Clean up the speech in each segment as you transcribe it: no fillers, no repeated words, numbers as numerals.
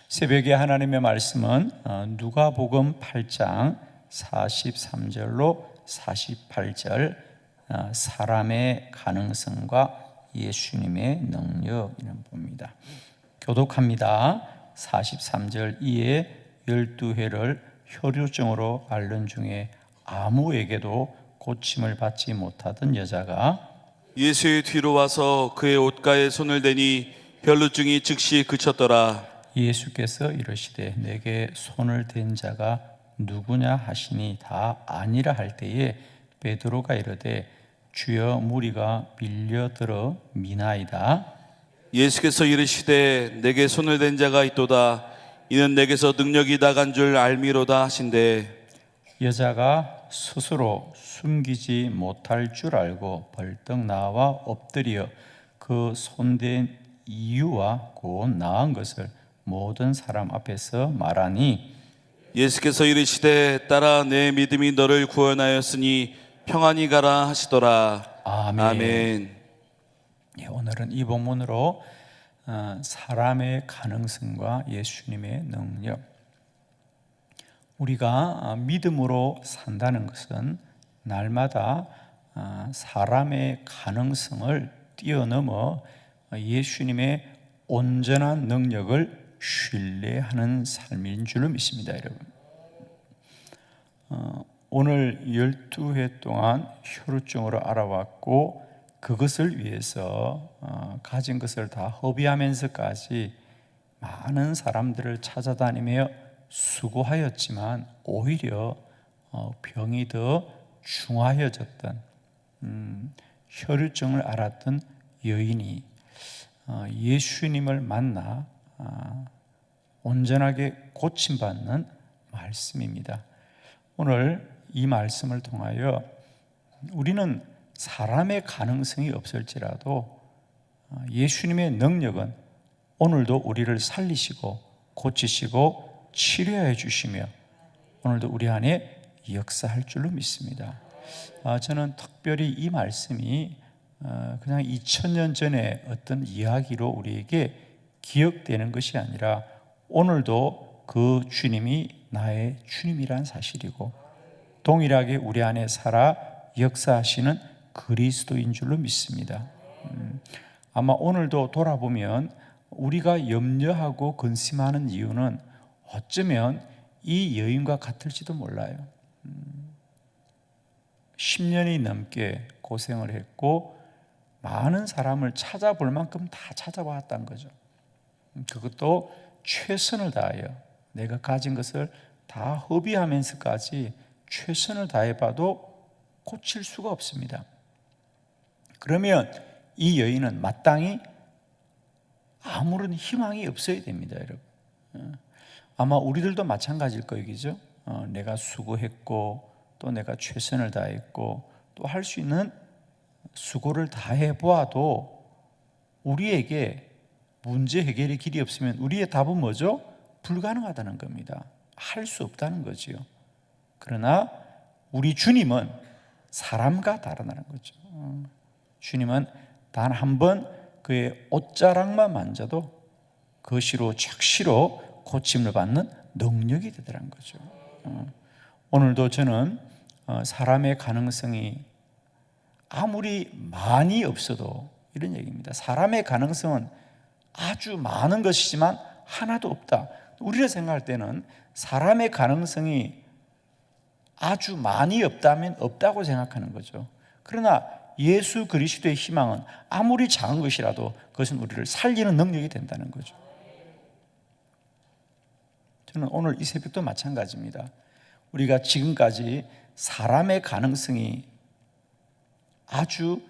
새벽에 하나님의 말씀은 누가복음 8장 43절로 48절, 사람의 가능성과 예수님의 능력이라는 봅니다. 교독합니다. 43절 이에 12회를 혈루증으로 앓는 중에 아무에게도 고침을 받지 못하던 여자가 예수의 뒤로 와서 그의 옷가에 손을 대니 혈루증이 즉시 그쳤더라. 예수께서 이르시되 내게 손을 댄 자가 누구냐 하시니 다 아니라 할 때에 베드로가 이르되 주여 무리가 밀려들어 미나이다. 예수께서 이르시되 내게 손을 댄 자가 있도다. 이는 내게서 능력이 나간 줄 알미로다 하신대. 여자가 스스로 숨기지 못할 줄 알고 벌떡 나와 엎드려 그 손댄 이유와 곧 나은 것을 모든 사람 앞에서 말하니 예수께서 이르시되 딸아 내 믿음이 너를 구원하였으니 평안히 가라 하시더라. 아멘. 아멘. 오늘은 이 본문으로 사람의 가능성과 예수님의 능력, 우리가 믿음으로 산다는 것은 날마다 사람의 가능성을 뛰어넘어 예수님의 온전한 능력을 신뢰하는 삶인 줄로 믿습니다, 여러분. 오늘 12회 동안 혈루증으로 알아왔고 그것을 위해서 가진 것을 다 허비하면서까지 많은 사람들을 찾아다니며 수고하였지만 오히려 병이 더 중하여졌던 혈루증을 앓았던 여인이 예수님을 만나 온전하게 고침받는 말씀입니다. 오늘 이 말씀을 통하여 우리는 사람의 가능성이 없을지라도 예수님의 능력은 오늘도 우리를 살리시고 고치시고 치료해 주시며 오늘도 우리 안에 역사할 줄로 믿습니다. 저는 특별히 이 말씀이 그냥 2000년 전에 어떤 이야기로 우리에게 기억되는 것이 아니라 오늘도 그 주님이 나의 주님이란 사실이고 동일하게 우리 안에 살아 역사하시는 그리스도인 줄로 믿습니다. 아마 오늘도 돌아보면 우리가 염려하고 근심하는 이유는 어쩌면 이 여인과 같을지도 몰라요. 10년이 넘게 고생을 했고 많은 사람을 찾아볼 만큼 다 찾아봤다는 거죠. 그것도 최선을 다하여 내가 가진 것을 다 허비하면서까지 최선을 다해봐도 고칠 수가 없습니다. 그러면 이 여인은 마땅히 아무런 희망이 없어야 됩니다, 여러분. 아마 우리들도 마찬가지일 거이죠. 내가 수고했고 또 내가 최선을 다했고 또 할 수 있는 수고를 다해 보아도 우리에게 문제 해결의 길이 없으면 우리의 답은 뭐죠? 불가능하다는 겁니다. 할 수 없다는 거지요. 그러나 우리 주님은 사람과 다르다는 거죠. 주님은 단 한 번 그의 옷자락만 만져도 그것으로 즉시로 고침을 받는 능력이 되더라는 거죠. 오늘도 저는 사람의 가능성이 아무리 많이 없어도 이런 얘기입니다. 사람의 가능성은 아주 많은 것이지만 하나도 없다. 우리가 생각할 때는 사람의 가능성이 아주 많이 없다면 없다고 생각하는 거죠. 그러나 예수 그리스도의 희망은 아무리 작은 것이라도 그것은 우리를 살리는 능력이 된다는 거죠. 저는 오늘 이 새벽도 마찬가지입니다. 우리가 지금까지 사람의 가능성이 아주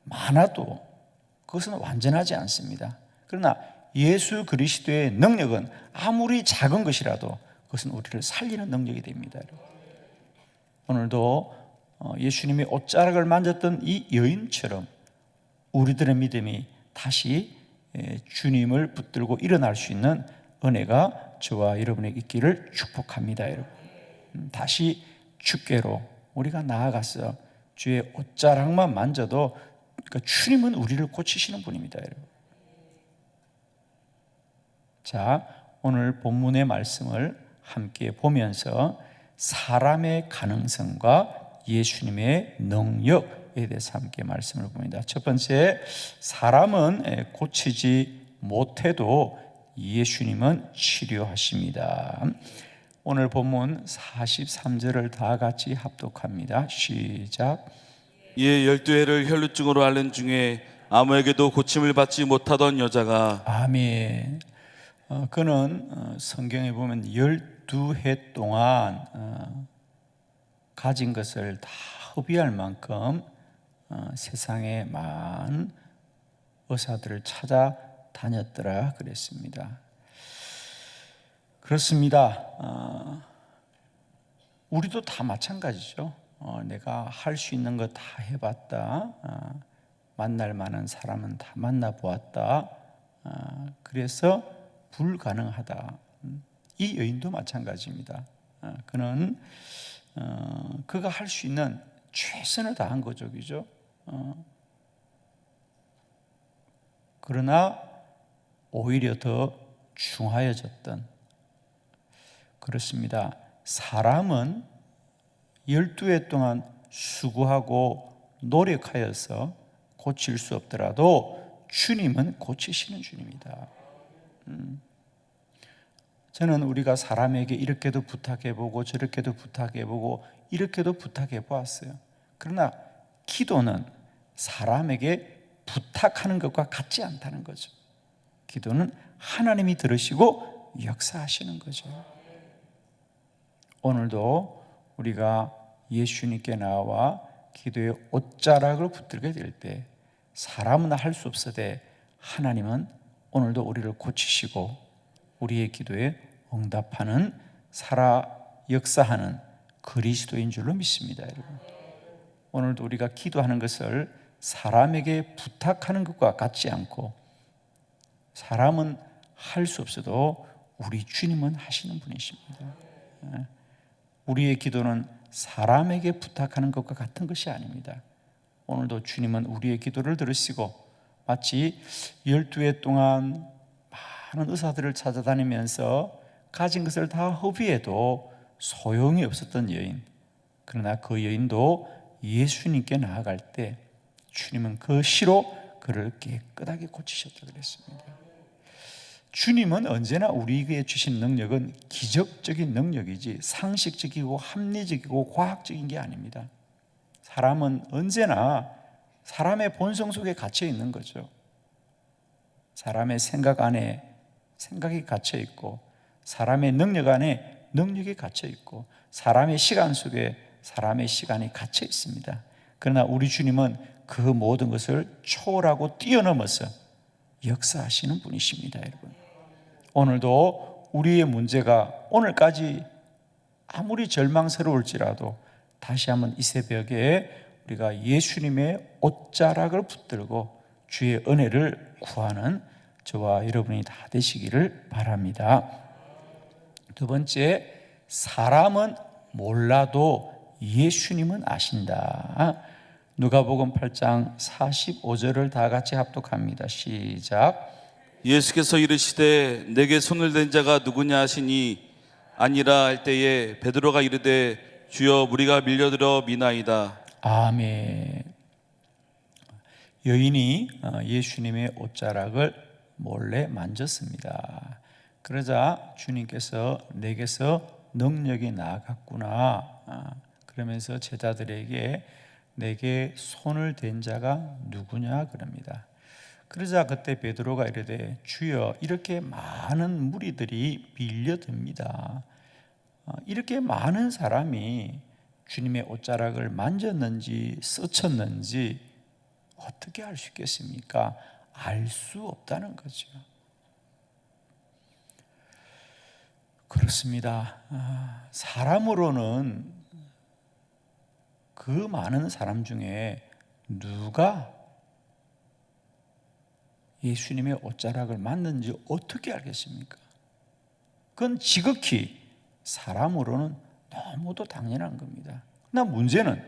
많아도 그것은 완전하지 않습니다. 그러나 예수 그리스도의 능력은 아무리 작은 것이라도 그것은 우리를 살리는 능력이 됩니다. 오늘도 예수님의 옷자락을 만졌던 이 여인처럼 우리들의 믿음이 다시 주님을 붙들고 일어날 수 있는 은혜가 저와 여러분에게 있기를 축복합니다. 여러분, 다시 주께로 우리가 나아가서 주의 옷자락만 만져도 그러니까 주님은 우리를 고치시는 분입니다. 여러분. 자, 오늘 본문의 말씀을 함께 보면서 사람의 가능성과 예수님의 능력에 대해서 함께 말씀을 봅니다. 첫 번째, 사람은 고치지 못해도 예수님은 치료하십니다. 오늘 본문 43절을 다 같이 합독합니다. 시작. 이에 12해를 혈루증으로 앓는 중에 아무에게도 고침을 받지 못하던 여자가 아멘. 그는 성경에 보면 12해 동안 가진 것을 다 허비할 만큼 세상에 많은 의사들을 찾아다녔더라 그랬습니다. 그렇습니다. 우리도 다 마찬가지죠. 내가 할 수 있는 거 다 해봤다. 만날 만한 사람은 다 만나보았다. 그래서 불가능하다. 이 여인도 마찬가지입니다. 그는 그가 할 수 있는 최선을 다한 거죠, 그죠? 그러나 오히려 더 중하여졌던, 그렇습니다. 사람은 12해 동안 수고하고 노력하여서 고칠 수 없더라도 주님은 고치시는 주님이다. 저는 우리가 사람에게 이렇게도 부탁해보고 저렇게도 부탁해보고 이렇게도 부탁해보았어요. 그러나 기도는 사람에게 부탁하는 것과 같지 않다는 거죠. 기도는 하나님이 들으시고 역사하시는 거죠. 오늘도 우리가 예수님께 나와 기도의 옷자락을 붙들게 될 때 사람은 할 수 없으되 하나님은 오늘도 우리를 고치시고 우리의 기도에 응답하는 살아 역사하는 그리스도인 줄로 믿습니다. 여러분, 오늘도 우리가 기도하는 것을 사람에게 부탁하는 것과 같지 않고 사람은 할 수 없어도 우리 주님은 하시는 분이십니다. 우리의 기도는 사람에게 부탁하는 것과 같은 것이 아닙니다. 오늘도 주님은 우리의 기도를 들으시고 마치 12해 동안 많은 의사들을 찾아다니면서 가진 것을 다 허비해도 소용이 없었던 여인, 그러나 그 여인도 예수님께 나아갈 때 주님은 그 시로 그를 깨끗하게 고치셨다고 그랬습니다. 주님은 언제나 우리에게 주신 능력은 기적적인 능력이지 상식적이고 합리적이고 과학적인 게 아닙니다. 사람은 언제나 사람의 본성 속에 갇혀 있는 거죠. 사람의 생각 안에 생각이 갇혀 있고 사람의 능력 안에 능력이 갇혀 있고 사람의 시간 속에 사람의 시간이 갇혀 있습니다. 그러나 우리 주님은 그 모든 것을 초월하고 뛰어넘어서 역사하시는 분이십니다. 여러분, 오늘도 우리의 문제가 오늘까지 아무리 절망스러울지라도 다시 한번 이 새벽에 우리가 예수님의 옷자락을 붙들고 주의 은혜를 구하는 저와 여러분이 다 되시기를 바랍니다. 두 번째, 사람은 몰라도 예수님은 아신다. 누가복음 8장 45절을 다 같이 합독합니다. 시작. 예수께서 이르시되 내게 손을 댄 자가 누구냐 하시니 아니라 할 때에 베드로가 이르되 주여 무리가 밀려들어 미나이다. 아멘. 여인이 예수님의 옷자락을 몰래 만졌습니다. 그러자 주님께서 내게서 능력이 나아갔구나 그러면서 제자들에게 내게 손을 댄 자가 누구냐 그럽니다. 그러자 그때 베드로가 이르되 주여 이렇게 많은 무리들이 밀려듭니다. 이렇게 많은 사람이 주님의 옷자락을 만졌는지 스쳤는지 어떻게 알 수 있겠습니까? 알 수 없다는 거죠. 그렇습니다. 사람으로는 그 많은 사람 중에 누가 예수님의 옷자락을 만는지 어떻게 알겠습니까? 그건 지극히 사람으로는 너무도 당연한 겁니다. 그러나 문제는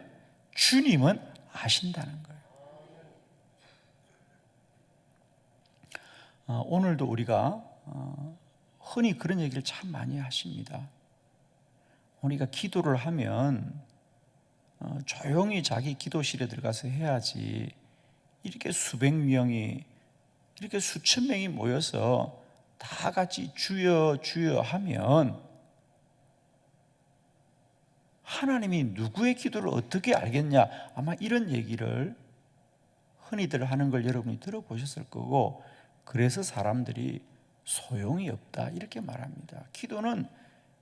주님은 아신다는 거예요. 오늘도 우리가 흔히 그런 얘기를 참 많이 하십니다. 우리가 기도를 하면 조용히 자기 기도실에 들어가서 해야지, 이렇게 수백 명이, 이렇게 수천 명이 모여서 다 같이 주여 주여 하면 하나님이 누구의 기도를 어떻게 알겠냐, 아마 이런 얘기를 흔히들 하는 걸 여러분이 들어보셨을 거고, 그래서 사람들이 소용이 없다 이렇게 말합니다. 기도는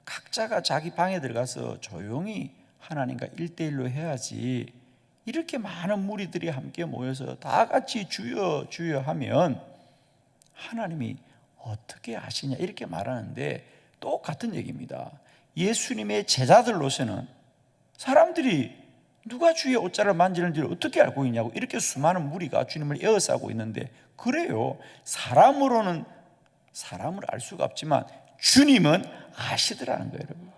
각자가 자기 방에 들어가서 조용히 하나님과 1대1로 해야지, 이렇게 많은 무리들이 함께 모여서 다 같이 주여 주여 하면 하나님이 어떻게 아시냐 이렇게 말하는데, 똑같은 얘기입니다. 예수님의 제자들로서는 사람들이 누가 주의 옷자를 만지는지를 어떻게 알고 있냐고, 이렇게 수많은 무리가 주님을 에워싸고 있는데, 그래요, 사람으로는 사람을 알 수가 없지만 주님은 아시더라는 거예요, 여러분.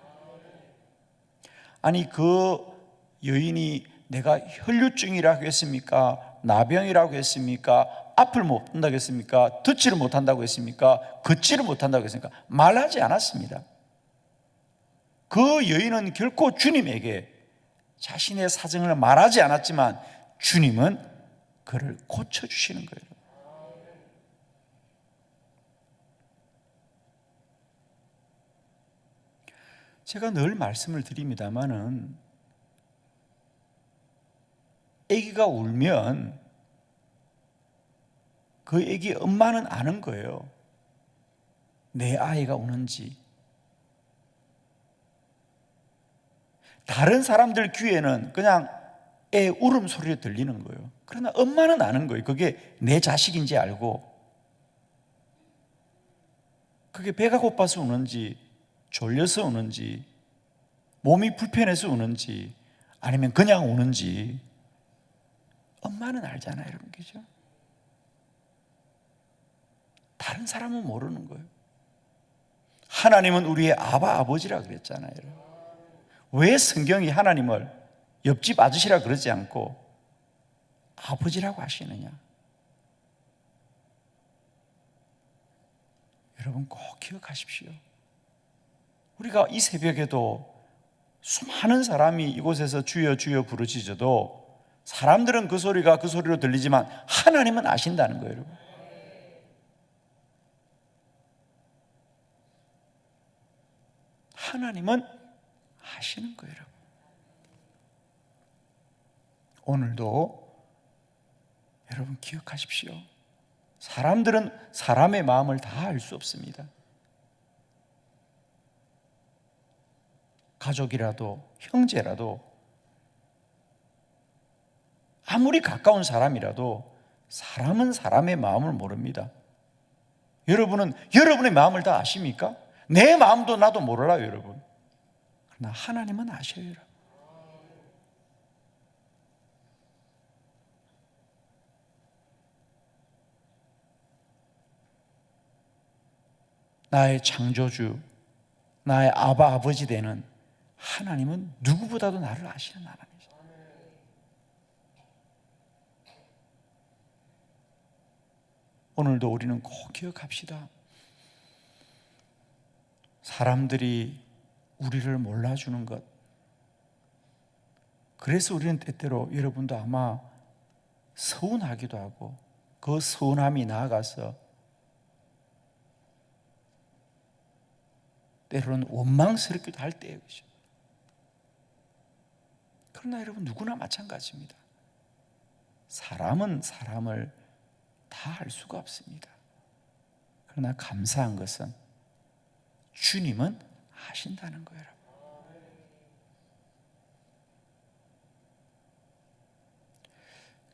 아니, 그 여인이 내가 혈류증이라고 했습니까? 나병이라고 했습니까? 앞을 못 본다고 했습니까? 듣지를 못한다고 했습니까? 걷지를 못한다고 했습니까? 말하지 않았습니다. 그 여인은 결코 주님에게 자신의 사정을 말하지 않았지만 주님은 그를 고쳐주시는 거예요. 제가 늘 말씀을 드립니다마는, 아기가 울면 그 아기 엄마는 아는 거예요. 내 아이가 우는지. 다른 사람들 귀에는 그냥 애 울음소리가 들리는 거예요. 그러나 엄마는 아는 거예요. 그게 내 자식인지 알고, 그게 배가 고파서 우는지, 졸려서 우는지, 몸이 불편해서 우는지, 아니면 그냥 우는지 엄마는 알잖아요, 여러분. 그죠? 다른 사람은 모르는 거예요. 하나님은 우리의 아버지라 그랬잖아요, 여러분. 왜 성경이 하나님을 옆집 아저씨라 그러지 않고 아버지라고 하시느냐? 여러분 꼭 기억하십시오. 우리가 이 새벽에도 수많은 사람이 이곳에서 주여 주여 부르짖어도 사람들은 그 소리가 그 소리로 들리지만 하나님은 아신다는 거예요, 여러분. 하나님은 아시는 거예요, 여러분. 오늘도 여러분 기억하십시오. 사람들은 사람의 마음을 다 알 수 없습니다. 가족이라도 형제라도 아무리 가까운 사람이라도 사람은 사람의 마음을 모릅니다. 여러분은 여러분의 마음을 다 아십니까? 내 마음도 나도 몰라요, 여러분. 그러나 하나님은 아셔요, 여러분. 나의 창조주, 나의 아버지 되는 하나님은 누구보다도 나를 아시는 하나님이죠. 오늘도 우리는 꼭 기억합시다. 사람들이 우리를 몰라주는 것, 그래서 우리는 때때로, 여러분도 아마 서운하기도 하고, 그 서운함이 나아가서 때로는 원망스럽기도 할 때예요. 그러나 여러분 누구나 마찬가지입니다. 사람은 사람을 다 알 수가 없습니다. 그러나 감사한 것은 주님은 아신다는 거예요.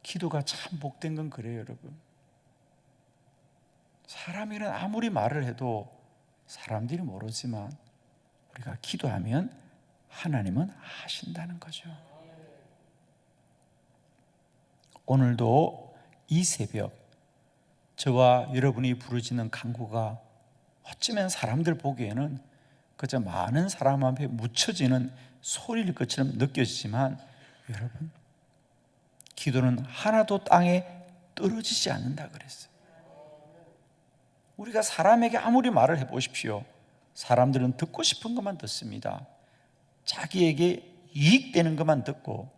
기도가 참 복된 건 그래요, 여러분. 사람이란 아무리 말을 해도 사람들이 모르지만 우리가 기도하면 하나님은 아신다는 거죠. 오늘도 이 새벽 저와 여러분이 부르짖는 간구가 어쩌면 사람들 보기에는 그저 많은 사람 앞에 묻혀지는 소리일 것처럼 느껴지지만, 여러분, 기도는 하나도 땅에 떨어지지 않는다 그랬어요. 우리가 사람에게 아무리 말을 해보십시오, 사람들은 듣고 싶은 것만 듣습니다. 자기에게 이익되는 것만 듣고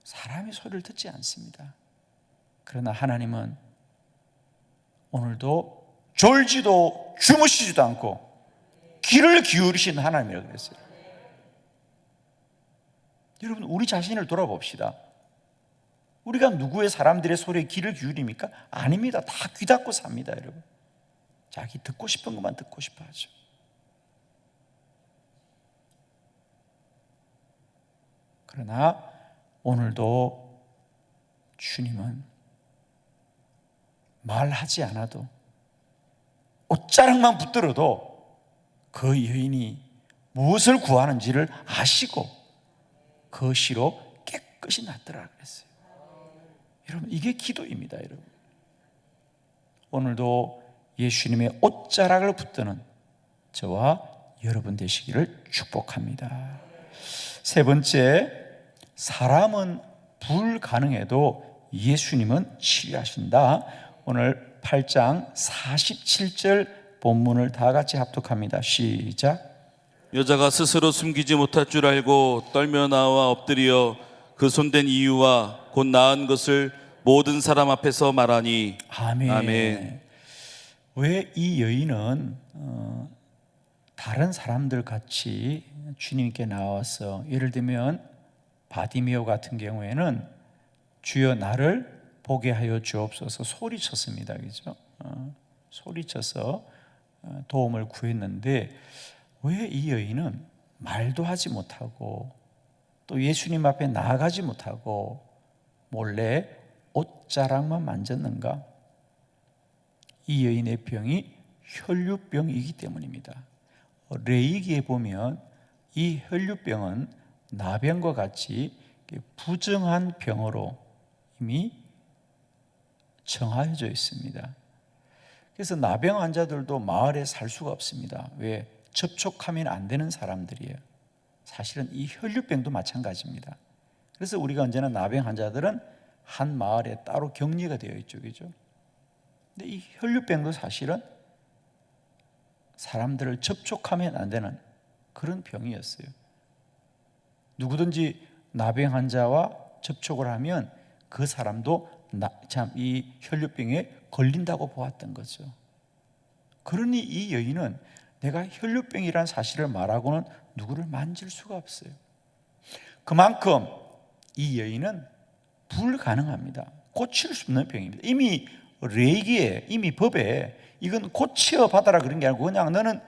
사람의 소리를 듣지 않습니다. 그러나 하나님은 오늘도 졸지도 주무시지도 않고 귀를 기울이신 하나님이라고 그랬어요. 여러분, 우리 자신을 돌아봅시다. 우리가 누구의 사람들의 소리에 귀를 기울입니까? 아닙니다. 다 귀 닫고 삽니다, 여러분. 자기 듣고 싶은 것만 듣고 싶어 하죠. 그러나 오늘도 주님은 말하지 않아도 옷자락만 붙들어도 그 여인이 무엇을 구하는지를 아시고 그 시로 깨끗이 낫더라 그랬어요. 여러분, 이게 기도입니다. 여러분, 오늘도 예수님의 옷자락을 붙드는 저와 여러분 되시기를 축복합니다. 세 번째, 사람은 불가능해도 예수님은 치유하신다. 오늘 8장 47절 본문을 다 같이 합독합니다. 시작. 여자가 스스로 숨기지 못할 줄 알고 떨며 나와 엎드려 그 손댄 이유와 곧 나은 것을 모든 사람 앞에서 말하니. 아멘. 아멘. 왜 이 여인은 다른 사람들 같이 주님께 나와서, 예를 들면 바디메오 같은 경우에는 주여 나를 보게 하여 주옵소서 소리쳤습니다. 그죠? 소리쳐서 도움을 구했는데, 왜 이 여인은 말도 하지 못하고 또 예수님 앞에 나아가지 못하고 몰래 옷자락만 만졌는가? 이 여인의 병이 혈류병이기 때문입니다. 레이기에 보면 이 혈류병은 나병과 같이 부정한 병으로 이미 정하여져 있습니다. 그래서 나병 환자들도 마을에 살 수가 없습니다. 왜? 접촉하면 안 되는 사람들이에요. 사실은 이 혈류병도 마찬가지입니다. 그래서 우리가 언제나 나병 환자들은 한 마을에 따로 격리가 되어 있죠. 그죠? 근데 이 혈류병도 사실은 사람들을 접촉하면 안 되는 그런 병이었어요. 누구든지 나병 환자와 접촉을 하면 그 사람도 참 이 혈류병에 걸린다고 보았던 거죠. 그러니 이 여인은 내가 혈류병이라는 사실을 말하고는 누구를 만질 수가 없어요. 그만큼 이 여인은 불가능합니다. 고칠 수 없는 병입니다. 이미 레이기에, 이미 법에 이건 고쳐 받아라 그런 게 아니고 그냥 너는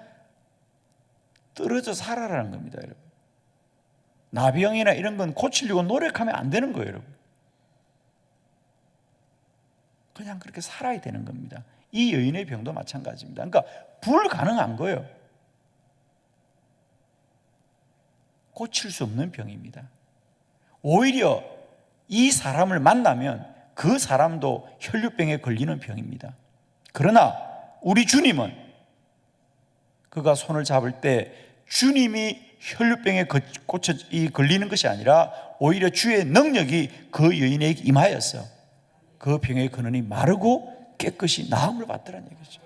떨어져 살아라는 겁니다, 여러분. 나병이나 이런 건 고치려고 노력하면 안 되는 거예요, 여러분. 그냥 그렇게 살아야 되는 겁니다. 이 여인의 병도 마찬가지입니다. 그러니까 불가능한 거예요. 고칠 수 없는 병입니다. 오히려 이 사람을 만나면 그 사람도 혈류병에 걸리는 병입니다. 그러나 우리 주님은 그가 손을 잡을 때 주님이 혈류병에 걸리는 것이 아니라 오히려 주의 능력이 그 여인에게 임하였어. 그 병의 근원이 마르고 깨끗이 나음을 받더라는 얘기죠.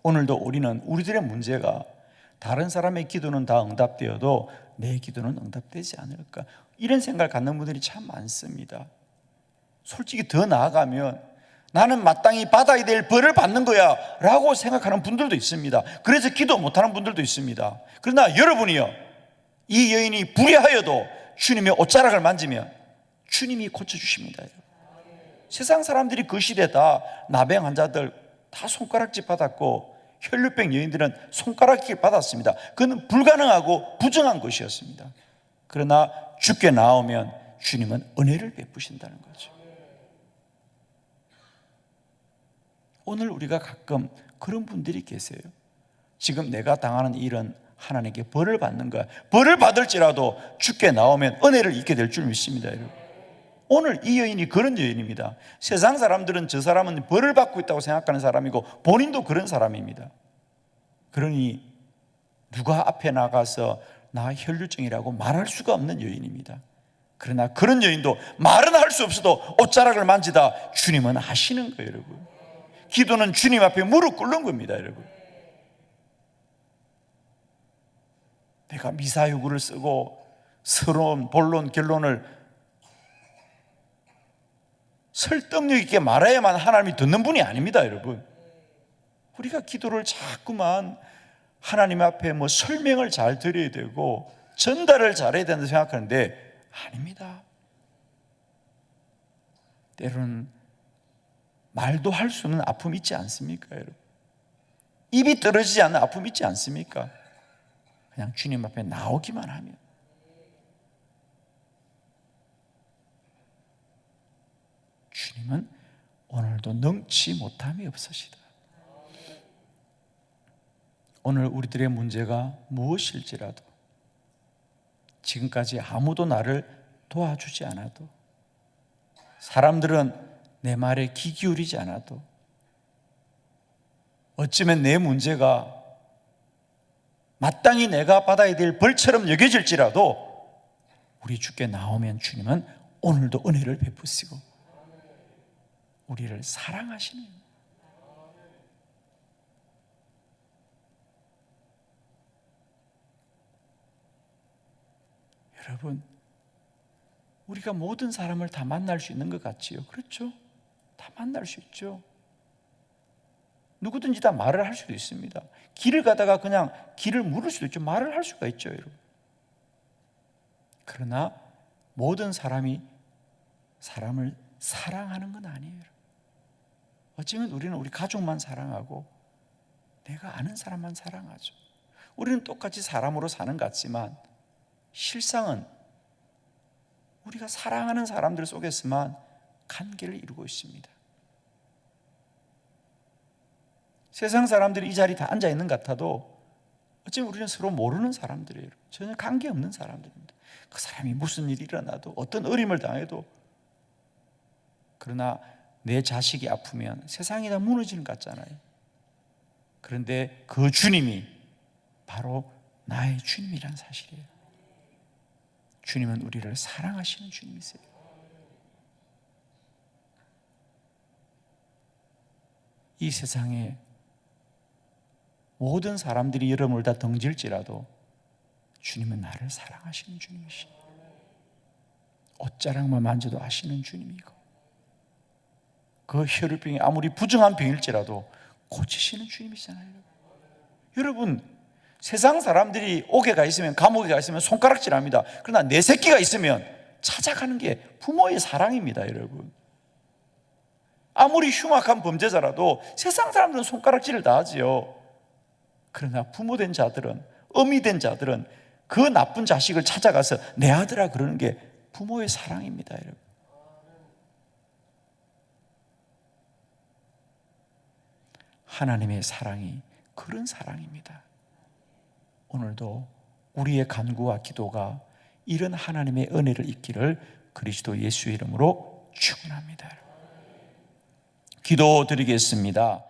오늘도 우리는 우리들의 문제가 다른 사람의 기도는 다 응답되어도 내 기도는 응답되지 않을까, 이런 생각을 갖는 분들이 참 많습니다. 솔직히 더 나아가면 나는 마땅히 받아야 될 벌을 받는 거야 라고 생각하는 분들도 있습니다. 그래서 기도 못하는 분들도 있습니다. 그러나 여러분이요, 이 여인이 불의하여도 주님의 옷자락을 만지면 주님이 고쳐주십니다. 세상 사람들이 그 시대에 다 나병 환자들 다 손가락질 받았고 혈류병 여인들은 손가락질 받았습니다. 그건 불가능하고 부정한 것이었습니다. 그러나 주께 나오면 주님은 은혜를 베푸신다는 거죠. 오늘 우리가 가끔 그런 분들이 계세요. 지금 내가 당하는 일은 하나님께 벌을 받는 거야. 벌을 받을지라도 주께 나오면 은혜를 잊게 될 줄 믿습니다, 여러분. 오늘 이 여인이 그런 여인입니다. 세상 사람들은 저 사람은 벌을 받고 있다고 생각하는 사람이고 본인도 그런 사람입니다. 그러니 누가 앞에 나가서 나 혈류증이라고 말할 수가 없는 여인입니다. 그러나 그런 여인도 말은 할 수 없어도 옷자락을 만지다 주님은 하시는 거예요, 여러분. 기도는 주님 앞에 무릎 꿇는 겁니다, 여러분. 내가 미사유구를 쓰고 서론, 본론, 결론을 설득력 있게 말해야만 하나님이 듣는 분이 아닙니다, 여러분. 우리가 기도를 자꾸만 하나님 앞에 설명을 잘 드려야 되고 전달을 잘해야 된다고 생각하는데 아닙니다. 때로는 말도 할 수 없는 아픔이 있지 않습니까, 여러분? 입이 떨어지지 않는 아픔이 있지 않습니까? 그냥 주님 앞에 나오기만 하면. 주님은 오늘도 능치 못함이 없으시다. 오늘 우리들의 문제가 무엇일지라도, 지금까지 아무도 나를 도와주지 않아도, 사람들은 내 말에 귀 기울이지 않아도, 어쩌면 내 문제가 마땅히 내가 받아야 될 벌처럼 여겨질지라도 우리 주께 나오면 주님은 오늘도 은혜를 베푸시고 우리를 사랑하시는, 여러분, 우리가 모든 사람을 다 만날 수 있는 것 같지요? 그렇죠? 다 만날 수 있죠. 누구든지 다 말을 할 수도 있습니다. 길을 가다가 그냥 길을 물을 수도 있죠. 말을 할 수가 있죠, 여러분. 그러나 모든 사람이 사람을 사랑하는 건 아니에요, 여러분. 어쩌면 우리는 우리 가족만 사랑하고 내가 아는 사람만 사랑하죠. 우리는 똑같이 사람으로 사는 것 같지만 실상은 우리가 사랑하는 사람들 속에서만 관계를 이루고 있습니다. 세상 사람들이 이 자리에 다 앉아 있는 것 같아도 어쩌면 우리는 서로 모르는 사람들이에요. 전혀 관계없는 사람들입니다. 그 사람이 무슨 일이 일어나도 어떤 어림을 당해도, 그러나 내 자식이 아프면 세상이 다 무너지는 것 같잖아요. 그런데 그 주님이 바로 나의 주님이라는 사실이에요. 주님은 우리를 사랑하시는 주님이세요. 이 세상에 모든 사람들이 여러분을 다 덩질지라도 주님은 나를 사랑하시는 주님이시고 옷자락만 만져도 아시는 주님이고 그 혈루병이 아무리 부정한 병일지라도 고치시는 주님이잖아요. 여러분, 세상 사람들이 옥에 가 있으면, 감옥에 가 있으면 손가락질합니다. 그러나 내 새끼가 있으면 찾아가는 게 부모의 사랑입니다, 여러분. 아무리 흉악한 범죄자라도 세상 사람들은 손가락질을 다 하지요. 그러나 부모된 자들은, 어미된 자들은 그 나쁜 자식을 찾아가서 내 아들아 그러는 게 부모의 사랑입니다, 여러분. 하나님의 사랑이 그런 사랑입니다. 오늘도 우리의 간구와 기도가 이런 하나님의 은혜를 입기를 그리스도 예수의 이름으로 축원합니다. 기도드리겠습니다.